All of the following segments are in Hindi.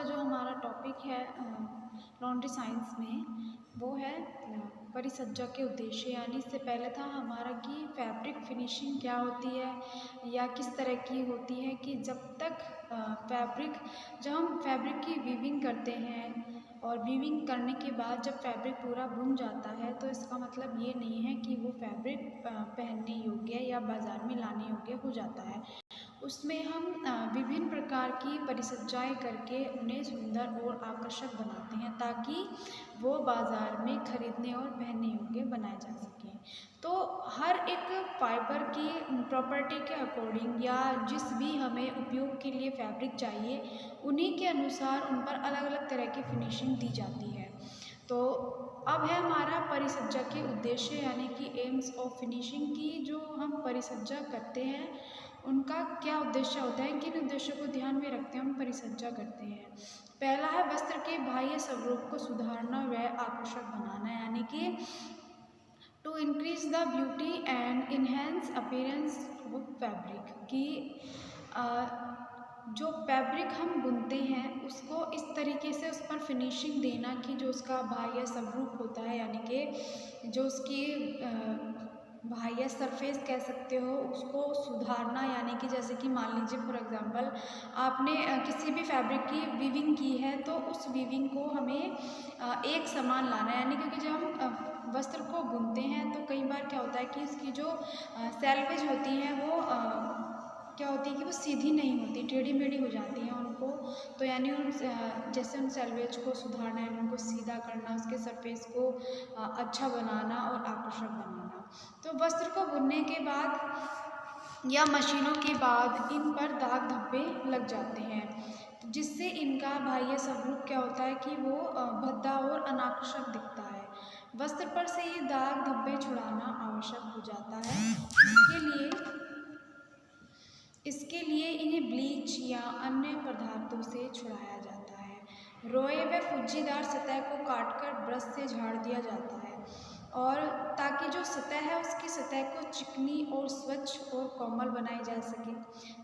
का जो हमारा टॉपिक है लॉन्ड्री साइंस में वो है परिसज्जा के उद्देश्य। यानी इससे पहले था हमारा कि फैब्रिक फिनिशिंग क्या होती है या किस तरह की होती है कि जब तक जब हम फैब्रिक की वीविंग करते हैं और वीविंग करने के बाद जब फैब्रिक पूरा बुन जाता है तो इसका मतलब ये नहीं है कि वो फैब्रिक पहनने योग्य या बाज़ार में लाने योग्य हो जाता है। उसमें हम विभिन्न प्रकार की परिसज्जाएँ करके उन्हें सुंदर और आकर्षक बनाते हैं ताकि वो बाज़ार में खरीदने और पहनने योग्य बनाए जा सकें। तो हर एक फाइबर की प्रॉपर्टी के अकॉर्डिंग या जिस भी हमें उपयोग के लिए फैब्रिक चाहिए उन्हीं के अनुसार उन पर अलग अलग तरह की फिनिशिंग दी जाती है। तो अब है हमारा परिसज्जा के उद्देश्य यानी कि एम्स ऑफ फिनिशिंग की जो हम परिसज्जा करते हैं उनका क्या उद्देश्य होता है, किन उद्देश्यों को ध्यान में रखते हैं हम परिसज्जा करते हैं। पहला है वस्त्र के बाह्य स्वरूप को सुधारना व आकर्षक बनाना यानी कि to increase the beauty and enhance appearance of fabric की जो फैब्रिक हम बुनते हैं उसको इस तरीके से उस पर फिनिशिंग देना कि जो उसका बाह्य स्वरूप होता है यानी कि जो उसकी बाह्य सरफेस कह सकते हो उसको सुधारना। यानी कि जैसे कि मान लीजिए फॉर एग्जांपल आपने किसी भी फैब्रिक की वीविंग की है तो उस वीविंग को हमें एक समान लाना है। यानी क्योंकि जब हम वस्त्र को बुनते हैं तो कई बार क्या होता है कि इसकी जो सैल्वेज होती हैं वो क्या होती है कि वो सीधी नहीं होती, टेढ़ी मेढ़ी हो जाती हैं उनको। तो यानी जैसे उन सैल्वेज को सुधारना है, उनको सीधा करना, उसके सरफेस को अच्छा बनाना और आकर्षक बनाना। तो वस्त्र को बुनने के बाद या मशीनों के बाद इन पर दाग धब्बे लग जाते हैं जिससे इनका बाह्य स्वरूप क्या होता है कि वो भद्दा और अनाकर्षक दिखता है। वस्त्र पर से ये दाग धब्बे छुड़ाना आवश्यक हो जाता है। इसके लिए इन्हें ब्लीच या अन्य पदार्थों से छुड़ाया जाता है। रोए व फुज्जीदार सतह को काटकर ब्रश से झाड़ दिया जाता है और ताकि जो सतह है उसकी सतह को चिकनी और स्वच्छ और कोमल बनाई जा सके।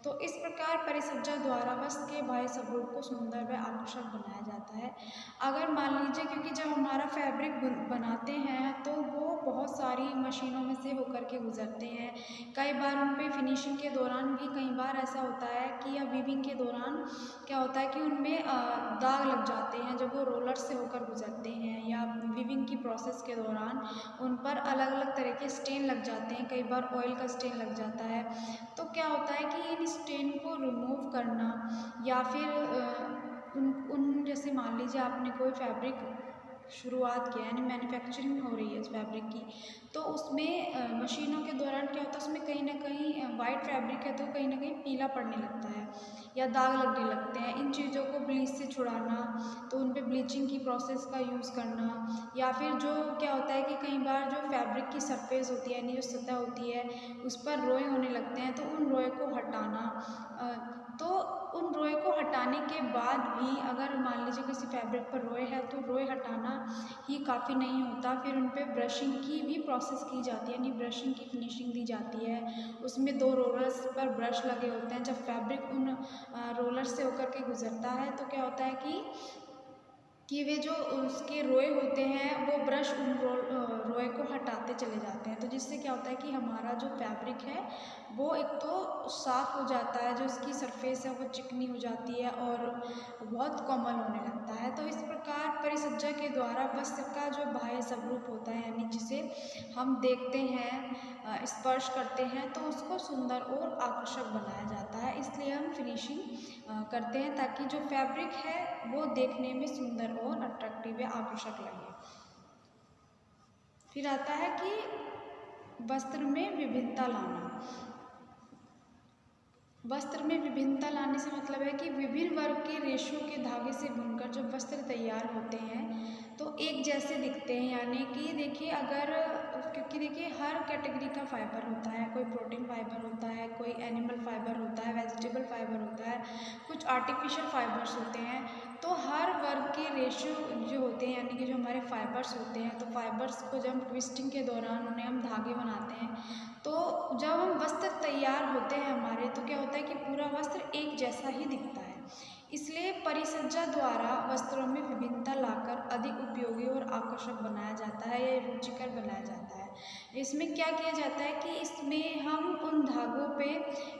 तो इस प्रकार परिसज्जा द्वारा वस्त्र के बाह्य स्वरूप को सुंदर व आकर्षक बनाया जाता है। अगर मान लीजिए क्योंकि जब हमारा फैब्रिक बनाते हैं तो वो बहुत सारी मशीनों में से होकर के गुजरते हैं। कई बार उन पे फिनिशिंग के दौरान भी कई बार ऐसा होता है कि या वीविंग के दौरान क्या होता है कि उनमें दाग लग जाते हैं जब वो रोलर से होकर गुजरते हैं या वीविंग की प्रोसेस के दौरान उन पर अलग अलग तरह के स्टेन लग जाते हैं। कई बार ऑयल का स्टेन लग जाता है। तो क्या होता है कि इन स्टेन को रिमूव करना या फिर उन जैसे मान लीजिए आपने कोई फैब्रिक शुरुआत किया यानी मैन्युफैक्चरिंग हो रही है उस फैब्रिक की, तो उसमें मशीनों के दौरान क्या होता है उसमें कहीं ना कहीं वाइट फैब्रिक है तो कहीं ना कहीं पीला पड़ने लगता है या दाग लगने लगते हैं। इन चीज़ों को ब्लीच से छुड़ाना, तो उन पे ब्लीचिंग की प्रोसेस का यूज़ करना या फिर जो क्या होता है कि कई बार जो फैब्रिक की सरफेस होती है यानी जो सतह होती है उस पर रोए होने लगते हैं तो उन रोए को हटाना। तो उन रोए को हटाने के बाद भी अगर मान लीजिए किसी फैब्रिक पर रोए है तो रोए हटाना ही काफ़ी नहीं होता, फिर उन पे ब्रशिंग की भी प्रोसेस की जाती है यानी ब्रशिंग की फिनिशिंग दी जाती है। उसमें 2 रोलर्स पर ब्रश लगे होते हैं। जब फैब्रिक उन रोलर से होकर के गुजरता है तो क्या होता है कि वे जो उसके रोए होते हैं वो ब्रश उन रोए को हटाते चले जाते हैं। तो जिससे क्या होता है कि हमारा जो फैब्रिक है वो एक तो साफ़ हो जाता है, जो उसकी सरफेस है वो चिकनी हो जाती है और बहुत कोमल होने लगता है। तो इस प्रकार परिसज्जा के द्वारा वस्त्र का जो बाह्य स्वरूप होता है यानी जिसे हम देखते हैं स्पर्श करते हैं तो उसको सुंदर और आकर्षक बनाया जाता है। इसलिए हम फिनिशिंग करते हैं ताकि जो फैब्रिक है वो देखने में सुंदर और अट्रैक्टिव या आकर्षक लगे। फिर आता है कि वस्त्र में विभिन्नता लाना। वस्त्र में विभिन्नता लाने से मतलब है कि विभिन्न वर्ग के रेशों के धागे से बुनकर जब वस्त्र तैयार होते हैं तो एक जैसे दिखते हैं। यानी कि देखिए अगर क्योंकि देखिए हर कैटेगरी का फाइबर होता है, कोई प्रोटीन फाइबर होता है, कोई एनिमल फाइबर होता है, वेजिटेबल फाइबर होता है, कुछ आर्टिफिशियल फाइबर्स होते हैं। तो हर वर्ग के रेशो जो होते हैं यानी कि जो हमारे फाइबर्स होते हैं तो फाइबर्स को जब हम ट्विस्टिंग के दौरान उन्हें हम धागे बनाते हैं तो जब हम वस्त्र तैयार होते हैं हमारे तो क्या होता है कि पूरा वस्त्र एक जैसा ही दिखता है। इसलिए परिसज्जा द्वारा वस्त्रों में विभिन्नता लाकर अधिक उपयोगी और आकर्षक बनाया जाता है या रुचिकर बनाया जाता है। इसमें क्या किया जाता है कि इसमें हम उन धागों पे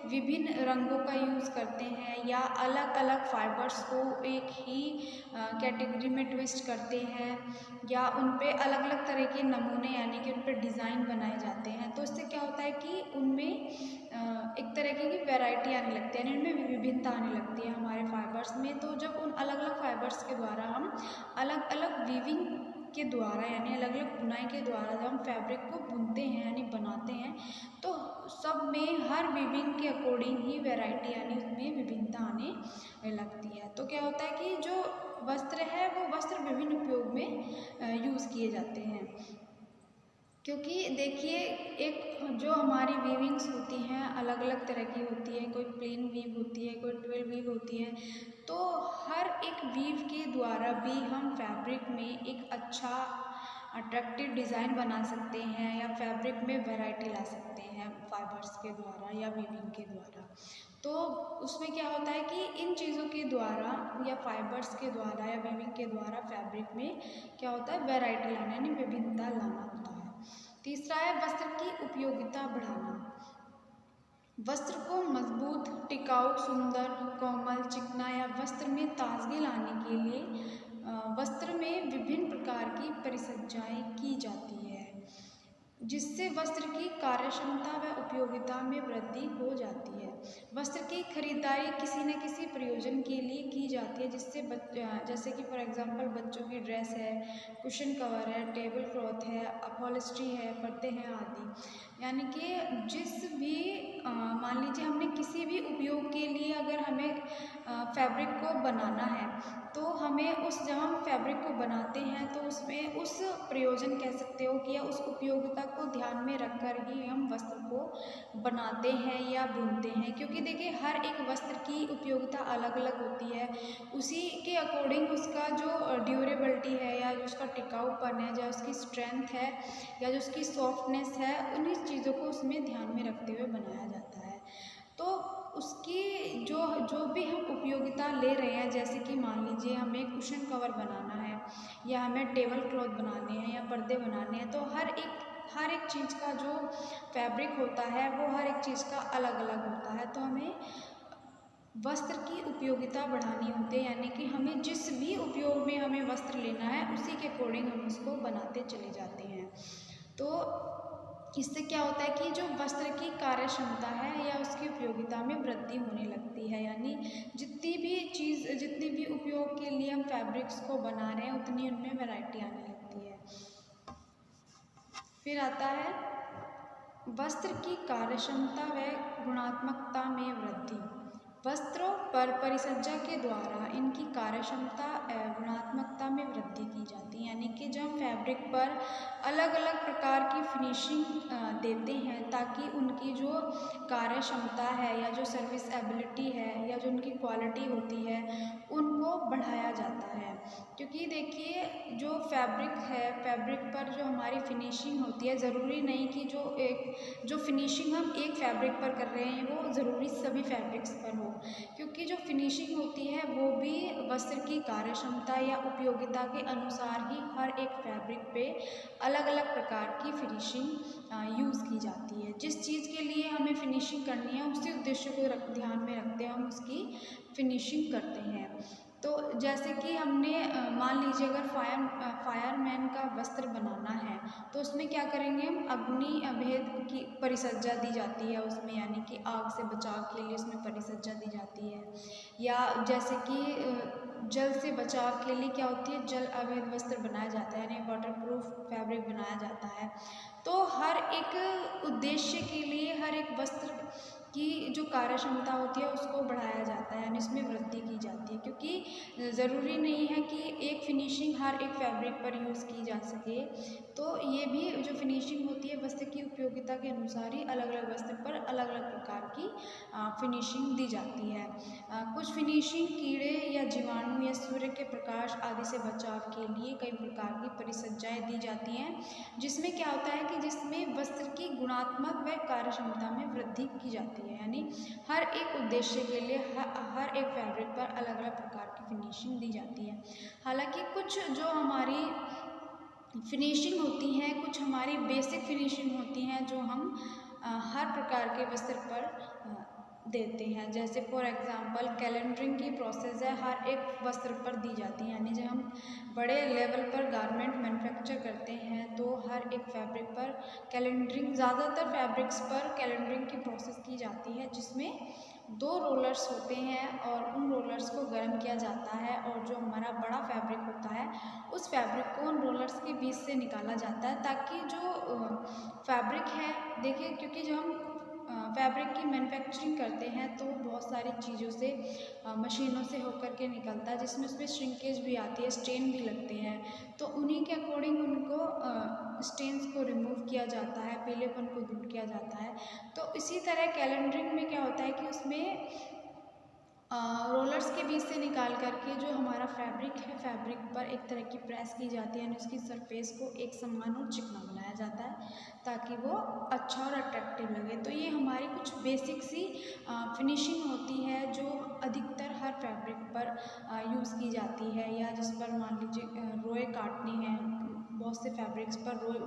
विभिन्न रंगों का यूज़ करते हैं या अलग अलग फाइबर्स को एक ही कैटेगरी में ट्विस्ट करते हैं या उन पे अलग अलग तरह के नमूने यानी कि उन पे डिज़ाइन बनाए जाते हैं। तो इससे क्या होता है कि उनमें एक तरीके की वैरायटी आने लगती है यानी उनमें विभिन्नता आने लगती है हमारे फाइबर्स में। तो जब उन अलग अलग फाइबर्स के द्वारा हम अलग अलग वीविंग के द्वारा यानी अलग अलग बुनाई के द्वारा जब हम फैब्रिक को बुनते हैं यानी बनाते हैं तो सब में हर वीविंग के अकॉर्डिंग ही वैरायटी यानी उसमें विभिन्नता आने लगती है। तो क्या होता है कि जो वस्त्र है वो वस्त्र विभिन्न उपयोग में यूज़ किए जाते हैं। क्योंकि देखिए एक जो हमारी वीविंग्स होती हैं अलग अलग तरह की होती है, कोई प्लेन वीव होती है, कोई 12 वीव होती है। तो हर एक वीव के द्वारा भी हम फैब्रिक में एक अच्छा अट्रैक्टिव डिज़ाइन बना सकते हैं या फैब्रिक में वैरायटी ला सकते हैं फाइबर्स के द्वारा या वीविंग के द्वारा। तो उसमें क्या होता है कि इन चीज़ों के द्वारा या फाइबर्स के द्वारा या वीविंग के द्वारा फैब्रिक में क्या होता है वैरायटी लाना यानी विभिन्नता लाना होता है। तीसरा है वस्त्र की उपयोगिता बढ़ाना। वस्त्र को मजबूत, टिकाऊ, सुंदर, कोमल, चिकना या वस्त्र में ताजगी लाने के लिए वस्त्र में विभिन्न प्रकार की परिसज्जाएं की जाती है जिससे वस्त्र की कार्यक्षमता व उपयोगिता में वृद्धि हो जाती है। वस्त्र की खरीदारी किसी न किसी प्रयोजन के लिए की जाती है जिससे जैसे कि फॉर एग्जांपल बच्चों की ड्रेस है, कुशन कवर है, टेबल क्लॉथ है, अपॉलिस्ट्री है, पर्दे हैं आदि। यानी कि जिस भी मान लीजिए हमने किसी भी उपयोग के लिए अगर हमें फैब्रिक को बनाना है तो हमें उस जब हम फैब्रिक को बनाते हैं तो उसमें उस प्रयोजन कह सकते हो कि या उस उपयोगिता को ध्यान में रखकर ही हम वस्त्र को बनाते हैं या बुनते हैं। क्योंकि देखिए हर एक वस्त्र की उपयोगिता अलग अलग होती है, उसी के अकॉर्डिंग उसका जो ड्यूरेबिलिटी है या जो उसका टिकाऊपन है या उसकी स्ट्रेंथ है या जो उसकी सॉफ्टनेस है उन्हीं चीज़ों को उसमें ध्यान में रखते हुए बनाया जाता है। तो उसकी जो भी हम उपयोगिता ले रहे हैं जैसे कि मान लीजिए हमें कुशन कवर बनाना है या हमें टेबल क्लॉथ बनाने हैं या पर्दे बनाने हैं तो हर एक चीज़ का जो फैब्रिक होता है वो हर एक चीज़ का अलग अलग होता है। तो हमें वस्त्र की उपयोगिता बढ़ानी होती है यानी कि हमें जिस भी उपयोग में हमें वस्त्र लेना है उसी के अकॉर्डिंग हम उसको बनाते चले जाते हैं। तो इससे क्या होता है कि जो वस्त्र की कार्यक्षमता है या उसकी उपयोगिता में वृद्धि होने लगती है यानी जितनी भी उपयोग के लिए हम फैब्रिक्स को बना रहे हैं उतनी उनमें वैरायटी आने लगती है। फिर आता है वस्त्र की कार्यक्षमता व गुणात्मकता में वृद्धि। वस्त्रों पर परिसज्जा के द्वारा इनकी कार्यक्षमता एवं गुणात्मकता में वृद्धि की जाती है यानी कि जब हम फैब्रिक पर अलग अलग प्रकार की फिनिशिंग देते हैं ताकि उनकी जो कार्यक्षमता है या जो सर्विस एबिलिटी है या जो उनकी क्वालिटी होती है उनको बढ़ाया जाता है। क्योंकि देखिए जो फैब्रिक है फैब्रिक पर जो हमारी फिनिशिंग होती है ज़रूरी नहीं कि जो फिनिशिंग हम एक फैब्रिक पर कर रहे हैं वो ज़रूरी सभी फैब्रिक्स पर हो। क्योंकि जो फिनिशिंग होती है वो भी वस्त्र की कार्यक्षमता या उपयोगिता के अनुसार ही हर एक फैब्रिक पे अलग अलग प्रकार की फिनिशिंग यूज़ की जाती है। जिस चीज़ के लिए हमें फिनिशिंग करनी है उसी उद्देश्य को ध्यान में रखते हुए हम उसकी फिनिशिंग करते हैं। तो जैसे कि हमने मान लीजिए अगर फायरमैन का वस्त्र बनाना है तो उसमें क्या करेंगे हम अग्नि अभेद की परिसज्जा दी जाती है उसमें यानी कि आग से बचाव के लिए उसमें परिसज्जा दी जाती है। या जैसे कि जल से बचाव के लिए क्या होती है जल अभेद वस्त्र बनाया जाता है यानी वाटरप्रूफ फैब्रिक बनाया जाता है। तो हर एक उद्देश्य के लिए हर एक वस्त्र की जो कार्यक्षमता होती है उसको बढ़ाया जाता है यानी इसमें वृद्धि की जाती है। क्योंकि ज़रूरी नहीं है कि एक फिनिशिंग हर एक फैब्रिक पर यूज़ की जा सके। तो ये भी जो फिनिशिंग होती है वस्त्र की उपयोगिता के अनुसार ही अलग अलग वस्त्र पर अलग अलग प्रकार की फिनिशिंग दी जाती है। कुछ फिनिशिंग कीड़े या जीवाणु या सूर्य के प्रकाश आदि से बचाव के लिए कई प्रकार की परिसज्जाएं दी जाती हैं, जिसमें क्या होता है कि जिसमें वस्त्र की गुणात्मक व कार्य क्षमता में वृद्धि की जाती है। यानी हर एक उद्देश्य के लिए हर एक फैब्रिक पर अलग अलग प्रकार की फिनिशिंग दी जाती है। हालांकि कुछ जो हमारी फिनिशिंग होती हैं, कुछ हमारी बेसिक फिनिशिंग होती हैं जो हम हर प्रकार के वस्त्र पर देते हैं। जैसे फॉर एग्जांपल कैलेंडरिंग की प्रोसेस है, हर एक वस्त्र पर दी जाती है। यानी जब हम बड़े लेवल पर गारमेंट मैन्युफैक्चर करते हैं तो हर एक फैब्रिक पर कैलेंडरिंग, ज़्यादातर फैब्रिक्स पर कैलेंडरिंग की प्रोसेस की जाती है, जिसमें 2 रोलर्स होते हैं और उन रोलर्स को गर्म किया जाता है और जो हमारा बड़ा फैब्रिक होता है उस फैब्रिक को उन रोलर्स के बीच से निकाला जाता है, ताकि जो फैब्रिक है, देखिए क्योंकि जब हम फैब्रिक की मैन्युफैक्चरिंग करते हैं तो बहुत सारी चीज़ों से मशीनों से होकर के निकलता है, जिसमें उसमें श्रिंकेज भी आती है, स्टेन भी लगते हैं, तो उन्हीं के अकॉर्डिंग उनको स्टेन्स को रिमूव किया जाता है, पीलेपन को दूर किया जाता है। तो इसी तरह कैलेंडरिंग में क्या होता है कि उसमें रोलर्स के बीच से निकाल करके जो हमारा फैब्रिक है, फैब्रिक पर एक तरह की प्रेस की जाती है, यानी उसकी सरफेस को एक समान और चिकना बनाया जाता है ताकि वो अच्छा और अट्रैक्टिव लगे। तो ये हमारी कुछ बेसिक सी फिनिशिंग होती है जो अधिकतर हर फैब्रिक पर यूज़ की जाती है, या जिस पर मान लीजिए रोए काटनी है, बहुत से फैब्रिक्स पर रोए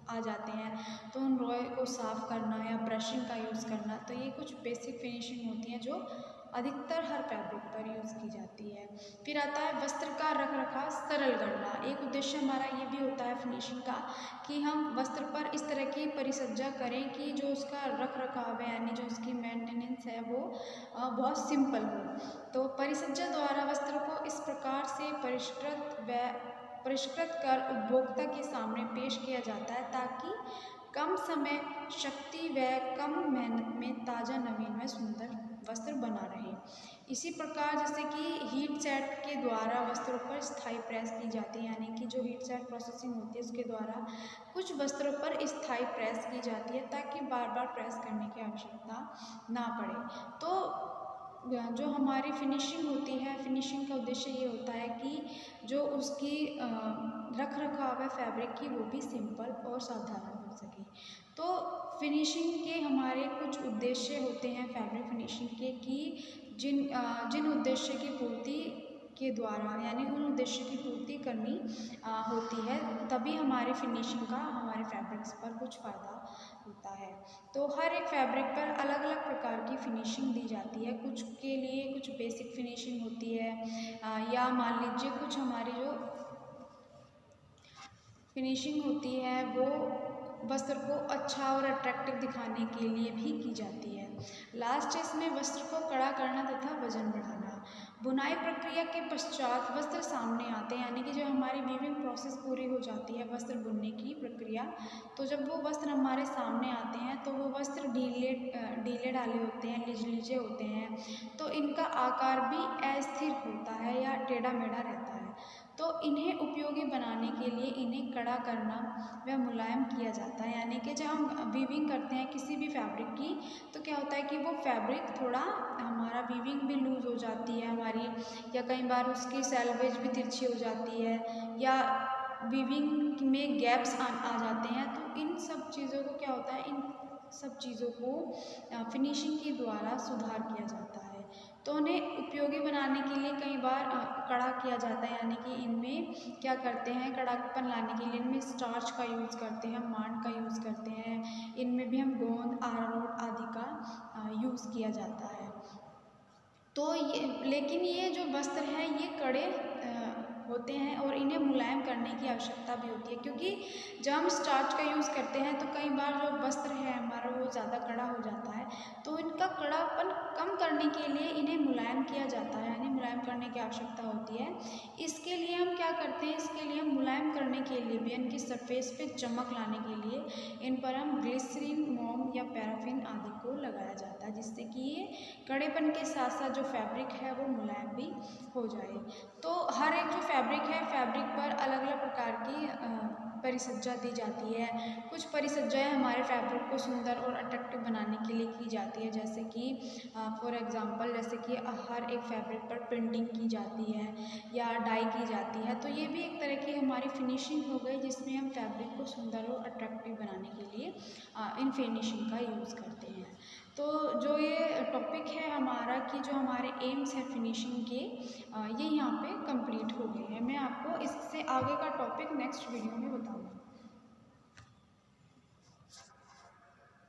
आ जाते हैं तो उन रोए को साफ़ करना या ब्रशिंग का यूज़ करना, तो ये कुछ बेसिक फिनिशिंग होती है जो अधिकतर हर फैब्रिक पर यूज़ की जाती है। फिर आता है वस्त्र का रख रखाव सरल करना। एक उद्देश्य हमारा ये भी होता है फिनिशिंग का कि हम वस्त्र पर इस तरह की परिसज्जा करें कि जो उसका रख रखाव है, यानी जो उसकी मेंटेनेंस है वो बहुत सिंपल हो। तो परिसज्जा द्वारा वस्त्र को इस प्रकार से परिष्कृत कर उपभोक्ता के सामने पेश किया जाता है ताकि कम समय, शक्ति व कम मेहनत में ताज़ा, नवीन व सुंदर वस्त्र बना रहे। इसी प्रकार जैसे कि हीट सेट के द्वारा वस्त्रों पर स्थायी प्रेस की जाती है, यानी कि जो हीट सेट प्रोसेसिंग होती है उसके द्वारा कुछ वस्त्रों पर स्थायी प्रेस की जाती है ताकि बार बार प्रेस करने की आवश्यकता ना पड़े। तो जो हमारी फिनिशिंग होती है, फिनिशिंग का उद्देश्य ये होता है कि जो उसकी रख रखाव है फैब्रिक की वो भी सिंपल और साधारण हो सके। तो फिनिशिंग के हमारे कुछ उद्देश्य होते हैं फैब्रिक फिनिशिंग के, कि जिन उद्देश्य की पूर्ति के द्वारा, यानी उन उद्देश्य की पूर्ति करनी होती है, तभी हमारे फिनिशिंग का हमारे फैब्रिक्स पर कुछ फ़ायदा होता है। तो हर एक फैब्रिक पर अलग अलग प्रकार की फिनिशिंग दी जाती है। कुछ के लिए कुछ बेसिक फिनिशिंग होती है, या मान लीजिए कुछ हमारी जो फिनिशिंग होती है वो वस्त्र को अच्छा और अट्रैक्टिव दिखाने के लिए भी की जाती है। लास्ट इसमें वस्त्र को कड़ा करना तथा वजन बढ़ाना। बुनाई प्रक्रिया के पश्चात वस्त्र सामने आते हैं, यानी कि जब हमारी वीविंग प्रोसेस पूरी हो जाती है वस्त्र बुनने की प्रक्रिया, तो जब वो वस्त्र हमारे सामने आते हैं तो वो वस्त्र ढीले ढाले होते हैं, लिजे होते हैं, तो इनका आकार भी अस्थिर होता है या टेढ़ा मेढ़ा रहता है। तो इन्हें उपयोगी बनाने के लिए इन्हें कड़ा करना व मुलायम किया जाता है, यानी कि जब हम वीविंग करते हैं किसी भी फैब्रिक की तो क्या होता है कि वो फैब्रिक थोड़ा हमारा वीविंग भी लूज़ हो जाती है हमारी, या कई बार उसकी सेल्वेज भी तिरछी हो जाती है, या वीविंग में गैप्स आ जाते हैं। तो इन सब चीज़ों को क्या होता है, इन सब चीज़ों को फिनिशिंग के द्वारा सुधार किया जाता है। तो उन्हें उपयोगी बनाने के लिए कई बार कड़ा किया जाता है, यानी कि इनमें क्या करते हैं, कड़ापन लाने के लिए इनमें स्टार्च का यूज़ करते हैं, मांड का यूज़ करते हैं, इनमें भी हम गोंद, अरारोट आदि का यूज़ किया जाता है। तो लेकिन ये जो वस्त्र हैं ये कड़े होते हैं और इन्हें मुलायम करने की आवश्यकता भी होती है, क्योंकि जब हम स्टार्च का यूज़ करते हैं तो कई बार जो वस्त्र है हमारा वो ज़्यादा कड़ा हो जाता है, तो इनका कड़ापन कम करने के लिए इन्हें मुलायम किया जाता है, यानी मुलायम करने की आवश्यकता होती है। इसके लिए हम क्या करते हैं, इसके लिए हम मुलायम करने के लिए भी इनकी सरफेस पे चमक लाने के लिए इन पर हम ग्लिसरीन, मोम या पैराफिन आदि को लगाया जाता है, जिससे कि ये कड़ेपन के साथ साथ जो फैब्रिक है वो मुलायम भी हो जाए। तो हर एक जो फैब्रिक है, फैब्रिक पर अलग अलग प्रकार की परिसज्जा दी जाती है। कुछ परिसज्जाएँ हमारे फैब्रिक को सुंदर और अट्रैक्टिव बनाने के लिए की जाती है, जैसे कि फॉर एग्ज़ाम्पल जैसे कि हर एक फैब्रिक पर प्रिंटिंग की जाती है या डाई की जाती है। तो ये भी एक तरह की हमारी फिनिशिंग हो गई, जिसमें हम फैब्रिक को सुंदर और अट्रैक्टिव बनाने के लिए इन फिनिशिंग का यूज़ करते हैं। तो जो ये टॉपिक है हमारा कि जो हमारे एम्स हैं फिनिशिंग के, ये यहाँ पे कंप्लीट हो गए हैं। मैं आपको इससे आगे का टॉपिक नेक्स्ट वीडियो में